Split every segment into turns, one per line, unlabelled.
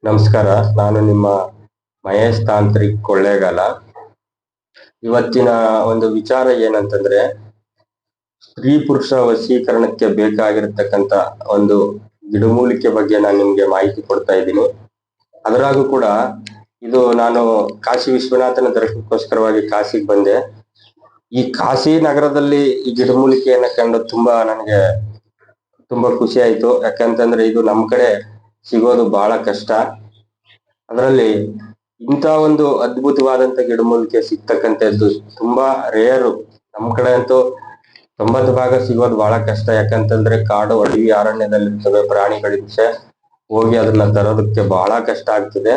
ನಮಸ್ಕಾರ, ನಾನು ನಿಮ್ಮ ಮಹೇಶ್ ತಾಂತ್ರಿಕ್ ಕೊಳ್ಳೇಗಾಲ. ಇವತ್ತಿನ ಒಂದು ವಿಚಾರ ಏನಂತಂದ್ರೆ, ಸ್ತ್ರೀ ಪುರುಷ ವಶೀಕರಣಕ್ಕೆ ಬೇಕಾಗಿರತಕ್ಕಂತ ಒಂದು ಗಿಡಮೂಲಿಕೆ ಬಗ್ಗೆ ನಾನು ನಿಮ್ಗೆ ಮಾಹಿತಿ ಕೊಡ್ತಾ ಇದ್ದೀನಿ. ಅದರಾಗೂ ಕೂಡ ಇದು ನಾನು ಕಾಶಿ ವಿಶ್ವನಾಥನ ದರ್ಶನಕ್ಕೋಸ್ಕರವಾಗಿ ಕಾಶಿಗೆ ಬಂದೆ. ಈ ಕಾಶಿ ನಗರದಲ್ಲಿ ಈ ಗಿಡಮೂಲಿಕೆಯನ್ನ ಕಂಡು ನನಗೆ ತುಂಬಾ ಖುಷಿ ಆಯ್ತು. ಯಾಕಂತಂದ್ರೆ ಇದು ನಮ್ ಕಡೆ ಸಿಗೋದು ಬಹಳ ಕಷ್ಟ. ಅದರಲ್ಲಿ ಇಂಥ ಒಂದು ಅದ್ಭುತವಾದಂತ ಗಿಡಮೂಲಿಕೆ ಸಿಗ್ತಕ್ಕಂಥದ್ದು ತುಂಬಾ ರೇರು. ನಮ್ ಕಡೆ ಅಂತೂ 90 ಭಾಗ ಸಿಗೋದು ಬಹಳ ಕಷ್ಟ. ಯಾಕಂತಂದ್ರೆ ಕಾಡು ಅಡವಿ ಅರಣ್ಯದಲ್ಲಿರ್ತವೆ ಪ್ರಾಣಿಗಳಿಂದ ಹೋಗಿ ಅದನ್ನ ತರೋದಕ್ಕೆ ಬಹಳ ಕಷ್ಟ ಆಗ್ತದೆ.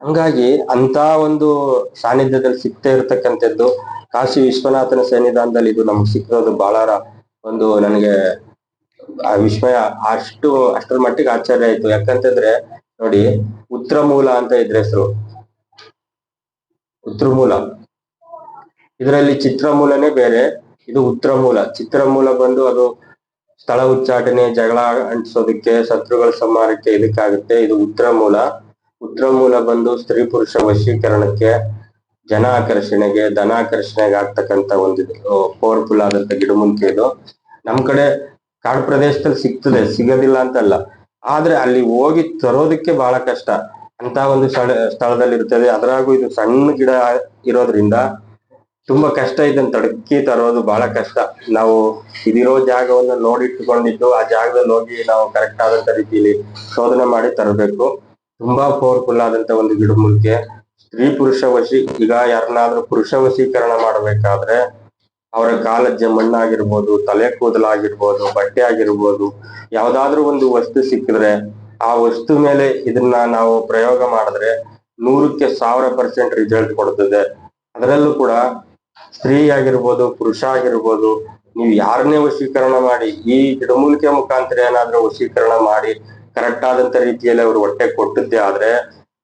ಹಂಗಾಗಿ ಅಂತ ಒಂದು ಸಾನ್ನಿಧ್ಯದಲ್ಲಿ ಸಿಗ್ತಾ ಇರತಕ್ಕಂಥದ್ದು ಕಾಶಿ ವಿಶ್ವನಾಥನ ಸನ್ನಿಧಾನದಲ್ಲಿ ಇದು ನಮ್ಗೆ ಸಿಕ್ಕೋದು ಬಹಳ ಒಂದು ನನಗೆ ವಿಸ್ಮಯ. ಅಷ್ಟರ ಮಟ್ಟಿಗೆ ಆಶ್ಚರ್ಯ ಆಯ್ತು. ಯಾಕಂತಂದ್ರೆ ನೋಡಿ, ಉತ್ತರ ಮೂಲ ಅಂತ ಇದ್ರ ಹೆಸರು. ಉತ್ತರ ಮೂಲ, ಇದರಲ್ಲಿ ಚಿತ್ರಮೂಲನೇ ಬೇರೆ, ಇದು ಉತ್ತರ ಮೂಲ. ಚಿತ್ರಮೂಲ ಬಂದು ಅದು ಸ್ಥಳ ಉಚ್ಚಾಟನೆ, ಜಗಳ ಅಂಟಿಸೋದಕ್ಕೆ, ಶತ್ರುಗಳ ಸಂಹಾರಕ್ಕೆ ಇದಕ್ಕಾಗುತ್ತೆ. ಇದು ಉತ್ತರ ಮೂಲ. ಉತ್ತರ ಮೂಲ ಬಂದು ಸ್ತ್ರೀ ಪುರುಷ ವಶೀಕರಣಕ್ಕೆ, ಜನ ಆಕರ್ಷಣೆಗೆ, ಧನ ಆಕರ್ಷಣೆಗೆ ಆಗ್ತಕ್ಕಂತ ಒಂದು ಪವರ್ಫುಲ್ ಆದಂತ ಗಿಡಮೂಲಿಕೆ ಇದು. ನಮ್ ಕಡೆ ಕಾಡು ಪ್ರದೇಶದಲ್ಲಿ ಸಿಗ್ತದೆ, ಸಿಗೋದಿಲ್ಲ ಅಂತಲ್ಲ, ಆದ್ರೆ ಅಲ್ಲಿ ಹೋಗಿ ತರೋದಕ್ಕೆ ಬಹಳ ಕಷ್ಟ. ಅಂತ ಒಂದು ಸ್ಥಳದಲ್ಲಿ ಇರ್ತದೆ. ಅದರಾಗೂ ಇದು ಸಣ್ಣ ಗಿಡ ಇರೋದ್ರಿಂದ ತುಂಬಾ ಕಷ್ಟ. ಇದನ್ನ ತಡಕಿ ತರೋದು ಬಹಳ ಕಷ್ಟ. ನಾವು ಇದಿರೋ ಜಾಗವನ್ನ ನೋಡಿಟ್ಕೊಂಡಿದ್ದು ಆ ಜಾಗದಲ್ಲಿ ಹೋಗಿ ನಾವು ಕರೆಕ್ಟ್ ಆದಂತ ರೀತಿಯಲ್ಲಿ ಶೋಧನೆ ಮಾಡಿ ತರಬೇಕು. ತುಂಬಾ ಪವರ್ಫುಲ್ ಆದಂತ ಒಂದು ಗಿಡಮೂಲಿಕೆ. ಸ್ತ್ರೀ ಪುರುಷ ಈಗ ಯಾರನ್ನಾದ್ರೂ ಪುರುಷ ವಶೀಕರಣ ಮಾಡಬೇಕಾದ್ರೆ ಅವರ ಕಾಲಜ್ಜೆ ಮಣ್ಣಾಗಿರ್ಬೋದು, ತಲೆ ಕೂದಲಾಗಿರ್ಬೋದು, ಬಟ್ಟೆ ಆಗಿರ್ಬೋದು, ಯಾವ್ದಾದ್ರು ಒಂದು ವಸ್ತು ಸಿಕ್ಕಿದ್ರೆ ಆ ವಸ್ತು ಮೇಲೆ ಇದನ್ನ ನಾವು ಪ್ರಯೋಗ ಮಾಡಿದ್ರೆ 100ಕ್ಕೆ 1000% ರಿಸಲ್ಟ್ ಕೊಡ್ತದೆ. ಅದರಲ್ಲೂ ಕೂಡ ಸ್ತ್ರೀ ಆಗಿರ್ಬೋದು, ಪುರುಷ ಆಗಿರ್ಬೋದು, ನೀವು ಯಾರನ್ನೇ ವಶೀಕರಣ ಮಾಡಿ ಈ ಗಿಡಮೂಲಿಕೆ ಮುಖಾಂತರ ಏನಾದ್ರೂ ವಶೀಕರಣ ಮಾಡಿ ಕರೆಕ್ಟ್ ಆದಂತ ರೀತಿಯಲ್ಲಿ ಅವ್ರು ಹೊಟ್ಟೆ ಕೊಟ್ಟದ್ದೇ ಆದ್ರೆ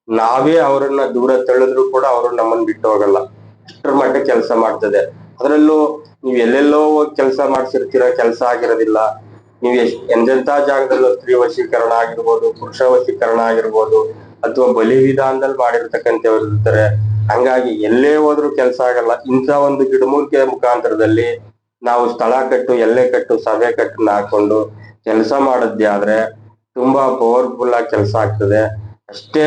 ನಾವೇ ಅವರನ್ನ ದೂರ ತಳ್ಳಿದ್ರು ಕೂಡ ಅವರು ನಮ್ಮನ್ನ ಬಿಟ್ಟು ಹೋಗಲ್ಲ. ಅಷ್ಟರ ಮಟ್ಟಿಗೆ ಕೆಲಸ ಮಾಡ್ತದೆ. ಅದರಲ್ಲೂ ನೀವು ಎಲ್ಲೆಲ್ಲೋ ಹೋಗಿ ಕೆಲಸ ಮಾಡ್ಸಿರ್ತೀರ, ಕೆಲಸ ಆಗಿರೋದಿಲ್ಲ. ನೀವು ಎಂತೆಂತ ಜಾಗದಲ್ಲೂ ಸ್ತ್ರೀ ವಶೀಕರಣ ಆಗಿರ್ಬೋದು, ಪುರುಷ ವಶೀಕರಣ ಆಗಿರ್ಬೋದು, ಅಥವಾ ಬಲಿ ವಿಧಾನದಲ್ಲಿ ಮಾಡಿರ್ತಕ್ಕಂಥವ್ರು ಇರ್ತಾರೆ. ಹಂಗಾಗಿ ಎಲ್ಲೇ ಹೋದ್ರು ಕೆಲಸ ಆಗಲ್ಲ. ಇಂಥ ಒಂದು ಗಿಡಮೂಲಿಕೆ ಮುಖಾಂತರದಲ್ಲಿ ನಾವು ಸ್ಥಳ ಕಟ್ಟು, ಎಲ್ಲೆ ಕಟ್ಟು, ಸಭೆ ಕಟ್ಟನ್ನ ಹಾಕೊಂಡು ಕೆಲಸ ಮಾಡದ್ದೇ ಆದ್ರೆ ತುಂಬಾ ಪವರ್ಫುಲ್ ಆಗಿ ಕೆಲಸ ಆಗ್ತದೆ. ಅಷ್ಟೇ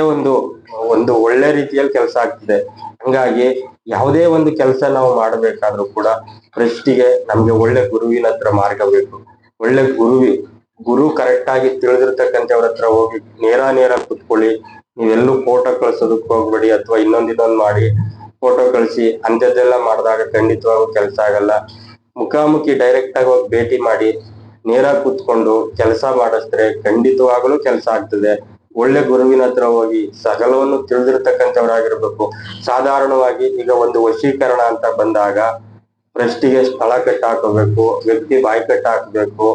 ಒಂದು ಒಳ್ಳೆ ರೀತಿಯಲ್ಲಿ ಕೆಲಸ ಆಗ್ತದೆ. ಹಂಗಾಗಿ ಯಾವುದೇ ಒಂದು ಕೆಲಸ ನಾವು ಮಾಡಬೇಕಾದ್ರೂ ಕೂಡ ಫಸ್ಟಿಗೆ ನಮ್ಗೆ ಒಳ್ಳೆ ಗುರುವಿನ ಹತ್ರ ಮಾರ್ಗ ಬೇಕು. ಒಳ್ಳೆ ಗುರು ಕರೆಕ್ಟ್ ಆಗಿ ತಿಳಿದಿರ್ತಕ್ಕಂಥವ್ರ ಹತ್ರ ಹೋಗಿ ನೇರ ಕುತ್ಕೊಳ್ಳಿ. ನೀವೆಲ್ಲೂ ಫೋಟೋ ಕಳ್ಸೋದಕ್ಕೆ ಹೋಗ್ಬೇಡಿ, ಅಥವಾ ಇನ್ನೊಂದು ಮಾಡಿ ಫೋಟೋ ಕಳಿಸಿ ಅಂಥದ್ದೆಲ್ಲ ಮಾಡಿದಾಗ ಖಂಡಿತವಾಗೂ ಕೆಲಸ ಆಗಲ್ಲ. ಮುಖಾಮುಖಿ ಡೈರೆಕ್ಟ್ ಆಗಿ ಹೋಗಿ ಭೇಟಿ ಮಾಡಿ ನೇರ ಕುತ್ಕೊಂಡು ಕೆಲಸ ಮಾಡಿಸಿದ್ರೆ ಖಂಡಿತವಾಗಲೂ ಕೆಲಸ ಆಗ್ತದೆ. ಒಳ್ಳೆ ಗುರುವಿನ ಹತ್ರ ಹೋಗಿ ಸಕಲವನ್ನು ತಿಳಿದಿರ್ತಕ್ಕಂಥವ್ರಾಗಿರ್ಬೇಕು. ಸಾಧಾರಣವಾಗಿ ಈಗ ಒಂದು ವಶೀಕರಣ ಅಂತ ಬಂದಾಗ ಫಸ್ಟಿಗೆ ಸ್ಥಳ ಕಟ್ಟ ಹಾಕೋಬೇಕು, ವ್ಯಕ್ತಿ ಬಾಯಿ ಕಟ್ಟ ಹಾಕ್ಬೇಕು.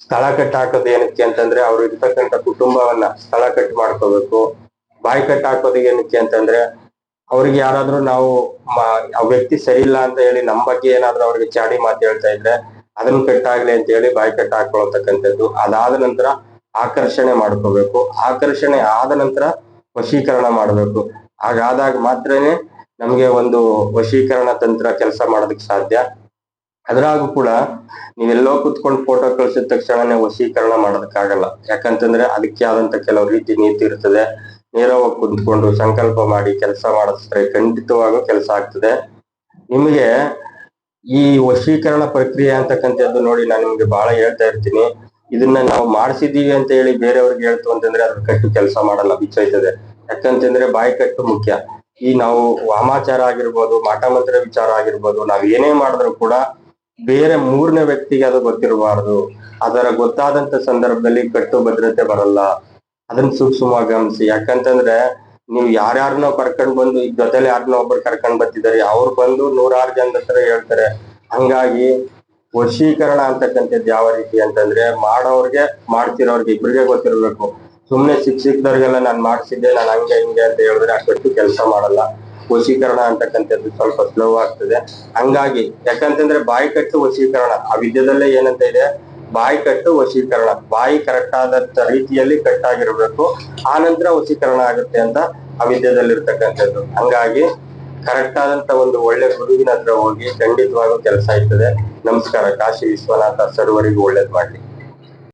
ಸ್ಥಳ ಕಟ್ಟ ಹಾಕೋದು ಏನಕ್ಕೆ ಅಂತಂದ್ರೆ ಅವ್ರು ಇರ್ತಕ್ಕಂಥ ಕುಟುಂಬವನ್ನ ಸ್ಥಳ ಕಟ್ ಮಾಡ್ಕೋಬೇಕು. ಬಾಯಿ ಕಟ್ಟ ಹಾಕೋದು ಏನಕ್ಕೆ ಅಂತಂದ್ರೆ ಅವ್ರಿಗೆ ಯಾರಾದ್ರೂ ನಾವು ಆ ವ್ಯಕ್ತಿ ಸರಿ ಇಲ್ಲ ಅಂತ ಹೇಳಿ ನಮ್ಮ ಬಗ್ಗೆ ಏನಾದ್ರೂ ಅವ್ರಿಗೆ ಚಾಡಿ ಮಾತು ಹೇಳ್ತಾ ಇದ್ರೆ ಅದನ್ನ ಕಟ್ಟಾಗ್ಲಿ ಅಂತ ಹೇಳಿ ಬಾಯಿ ಕಟ್ಟ ಹಾಕೊಳ್ತಕ್ಕಂಥದ್ದು. ಅದಾದ ನಂತರ ಆಕರ್ಷಣೆ ಮಾಡ್ಕೋಬೇಕು. ಆಕರ್ಷಣೆ ಆದ ನಂತರ ವಶೀಕರಣ ಮಾಡ್ಬೇಕು. ಹಾಗಾದಾಗ ಮಾತ್ರನೇ ನಮ್ಗೆ ಒಂದು ವಶೀಕರಣ ತಂತ್ರ ಕೆಲಸ ಮಾಡೋದಕ್ಕೆ ಸಾಧ್ಯ. ಅದ್ರಾಗೂ ಕೂಡ ನೀವೆಲ್ಲೋ ಕುತ್ಕೊಂಡು ಫೋಟೋ ಕಳ್ಸಿದ ತಕ್ಷಣನೇ ವಶೀಕರಣ ಮಾಡೋದಕ್ಕಾಗಲ್ಲ. ಯಾಕಂತಂದ್ರೆ ಅದಕ್ಕೆ ಆದಂತ ಕೆಲವು ರೀತಿ ನೀತಿ ಇರ್ತದೆ. ನೇರವಾಗಿ ಕುತ್ಕೊಂಡು ಸಂಕಲ್ಪ ಮಾಡಿ ಕೆಲಸ ಮಾಡಿಸಿದ್ರೆ ಖಂಡಿತವಾಗೂ ಕೆಲಸ ಆಗ್ತದೆ. ನಿಮಗೆ ಈ ವಶೀಕರಣ ಪ್ರಕ್ರಿಯೆ ಅಂತಕ್ಕಂಥದ್ದು ನೋಡಿ, ನಾನು ನಿಮ್ಗೆ ಬಹಳ ಹೇಳ್ತಾ ಇರ್ತೀನಿ. ಇದನ್ನ ನಾವು ಮಾಡಿಸಿದೀವಿ ಅಂತ ಹೇಳಿ ಬೇರೆಯವ್ರಿಗೆ ಹೇಳ್ತು ಅಂತಂದ್ರೆ ಅದ್ರ ಕಟ್ಟು ಕೆಲಸ ಮಾಡಲ್ಲ, ಬಿಚ್ಚೋಯ್ತದೆ. ಯಾಕಂತಂದ್ರೆ ಬಾಯಿ ಕಟ್ಟು ಮುಖ್ಯ. ಈ ನಾವು ವಾಮಾಚಾರ ಆಗಿರ್ಬೋದು, ಮಾಟ ಮಂತ್ರ ವಿಚಾರ ಆಗಿರ್ಬೋದು, ನಾವ್ ಏನೇ ಮಾಡಿದ್ರು ಕೂಡ ಬೇರೆ ಮೂರನೇ ವ್ಯಕ್ತಿಗೆ ಅದು ಗೊತ್ತಿರಬಾರ್ದು. ಅದರ ಗೊತ್ತಾದಂತ ಸಂದರ್ಭದಲ್ಲಿ ಕಟ್ಟು ಭದ್ರತೆ ಬರಲ್ಲ. ಅದನ್ನ ಸೂಕ್ಷ್ಮವಾಗಿ ಗಮನಿಸಿ. ಯಾಕಂತಂದ್ರೆ ನೀವು ಯಾರ್ಯಾರನ್ನೋ ಕರ್ಕೊಂಡ್ ಬಂದು ಈಗ ಜೊತೆಲಿ ಯಾರನ್ನೋ ಒಬ್ಬರು ಕರ್ಕೊಂಡ್ ಬರ್ತಿದ್ದಾರೆ, ಅವ್ರು ಬಂದು 100 ಜನದ ಹತ್ರ ಹೇಳ್ತಾರೆ. ಹಂಗಾಗಿ ವಶೀಕರಣ ಅಂತಕ್ಕಂಥದ್ದು ಯಾವ ರೀತಿ ಅಂತಂದ್ರೆ ಮಾಡೋರ್ಗೆ ಮಾಡ್ತಿರೋರ್ಗೆ ಇಬ್ಬರಿಗೆ ಗೊತ್ತಿರ್ಬೇಕು. ಸುಮ್ನೆ ಸಿಕ್ದವ್ರಿಗೆಲ್ಲ ನಾನ್ ಮಾಡ್ಸಿದ್ದೆ, ನಾನು ಹಂಗೆ ಹಿಂಗೆ ಅಂತ ಹೇಳಿದ್ರೆ ಅಷ್ಟು ಕೆಲಸ ಮಾಡಲ್ಲ. ವಶೀಕರಣ ಅಂತಕ್ಕಂಥದ್ದು ಸ್ವಲ್ಪ ಸ್ಲೋ ಆಗ್ತದೆ. ಹಂಗಾಗಿ ಯಾಕಂತಂದ್ರೆ ಬಾಯಿ ಕಟ್ಟು ವಶೀಕರಣ ಆ ವಿದ್ಯದಲ್ಲೇ ಏನಂತ ಇದೆ, ಬಾಯಿ ಕಟ್ಟು ವಶೀಕರಣ. ಬಾಯಿ ಕರೆಕ್ಟ್ ಆದಂತ ರೀತಿಯಲ್ಲಿ ಕಟ್ಟಾಗಿರ್ಬೇಕು, ಆ ನಂತರ ವಶೀಕರಣ ಆಗುತ್ತೆ ಅಂತ ಅವಿದ್ಯದಲ್ಲಿರ್ತಕ್ಕಂಥದ್ದು. ಹಂಗಾಗಿ ಕರೆಕ್ಟ್ ಆದಂತ ಒಂದು ಒಳ್ಳೆ ಗುರುವಿನ ಹತ್ರ ಹೋಗಿ ಖಂಡಿತವಾಗೂ ಕೆಲಸ ಆಯ್ತದೆ. ನಮಸ್ಕಾರ. ಕಾಶಿ ವಿಶ್ವನಾಥ ಸರ್ವರಿಗೂ ಒಳ್ಳೇದ್ ಮಾಡ್ಲಿ.